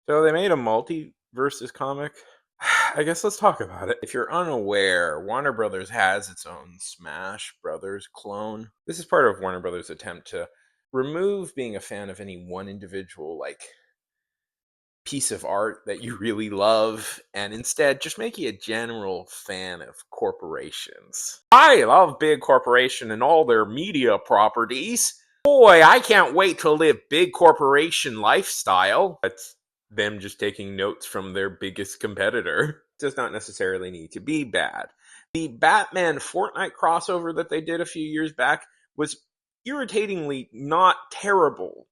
So they made a MultiVersus comic. I guess let's talk about it. If you're unaware, Warner Brothers has its own Smash Brothers clone. This is part of Warner Brothers' attempt to remove being a fan of any one individual piece of art that you really love and instead just make you a general fan of corporations. I love big corporation and all their media properties. Boy, I can't wait to live big corporation lifestyle. That's them just taking notes from their biggest competitor. Does not necessarily need to be bad. The Batman Fortnite crossover that they did a few years back was irritatingly not terrible.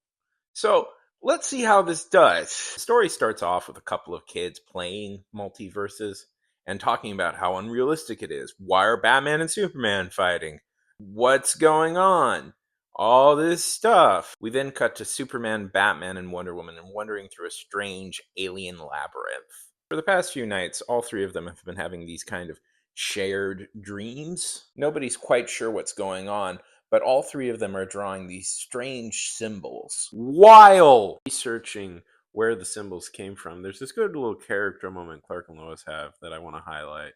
So let's see how this does. The story starts off with a couple of kids playing MultiVersus and talking about how unrealistic it is. Why are Batman and Superman fighting? What's going on? All this stuff. We then cut to Superman, Batman, and Wonder Woman and wandering through a strange alien labyrinth. For the past few nights, all three of them have been having these kind of shared dreams. Nobody's quite sure what's going on, but all three of them are drawing these strange symbols while researching where the symbols came from. There's this good little character moment Clark and Lois have that I want to highlight.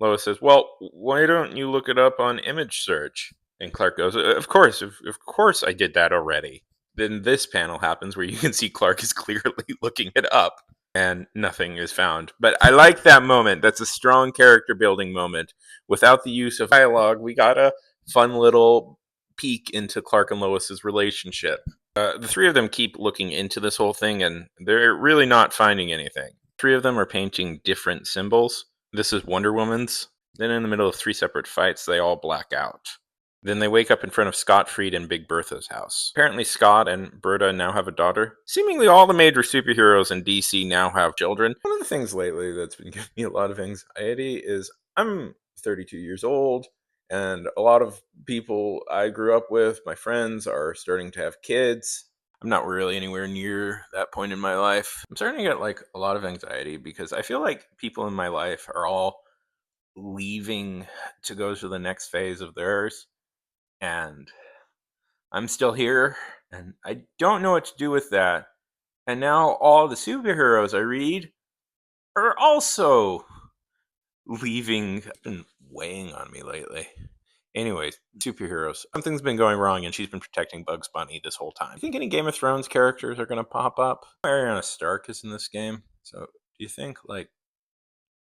Lois says, "Well, why don't you look it up on image search?" And Clark goes, of course I did that already." Then this panel happens where you can see Clark is clearly looking it up and nothing is found. But I like that moment. That's a strong character building moment. Without the use of dialogue, we got a fun little peek into Clark and Lois's relationship. The three of them keep looking into this whole thing and they're really not finding anything. Three of them are painting different symbols. This is Wonder Woman's. Then in the middle of three separate fights, they all black out. Then they wake up in front of Scott Fried and Big Bertha's house. Apparently Scott and Bertha now have a daughter. Seemingly all the major superheroes in DC now have children. One of the things lately that's been giving me a lot of anxiety is I'm 32 years old, and a lot of people I grew up with, my friends, are starting to have kids. I'm not really anywhere near that point in my life. I'm starting to get a lot of anxiety because I feel like people in my life are all leaving to go to the next phase of theirs, and I'm still here, and I don't know what to do with that. And now all the superheroes I read are also leaving. It's been weighing on me lately. Anyways, superheroes. Something's been going wrong, and she's been protecting Bugs Bunny this whole time. Do you think any Game of Thrones characters are going to pop up? Ariana Stark is in this game, so do you think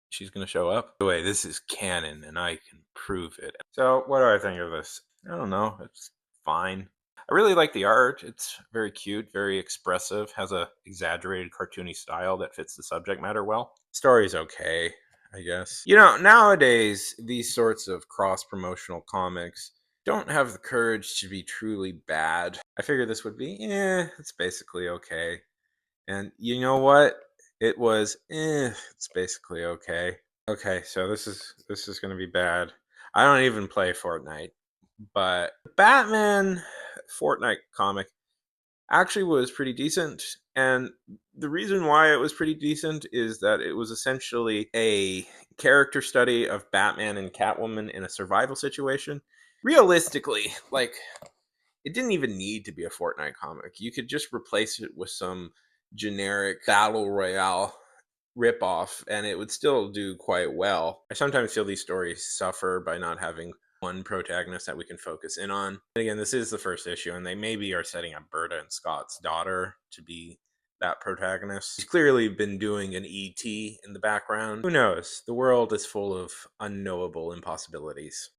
she's going to show up? By the way, this is canon, and I can prove it. So, what do I think of this? I don't know. It's fine. I really like the art. It's very cute, very expressive, has a exaggerated cartoony style that fits the subject matter well. Story's okay, I guess. Nowadays, these sorts of cross-promotional comics don't have the courage to be truly bad. I figured this would be, it's basically okay. And you know what? It was, it's basically okay. Okay, so this is gonna be bad. I don't even play Fortnite, but Batman Fortnite comic actually was pretty decent. And the reason why it was pretty decent is that it was essentially a character study of Batman and Catwoman in a survival situation. Realistically, it didn't even need to be a Fortnite comic. You could just replace it with some generic battle royale ripoff, and it would still do quite well. I sometimes feel these stories suffer by not having one protagonist that we can focus in on. And again, this is the first issue, and they maybe are setting up Berta and Scott's daughter to be that protagonist. He's clearly been doing an ET in the background. Who knows? The world is full of unknowable impossibilities.